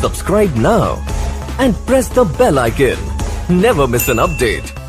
Subscribe now and press the bell icon. Never miss an update.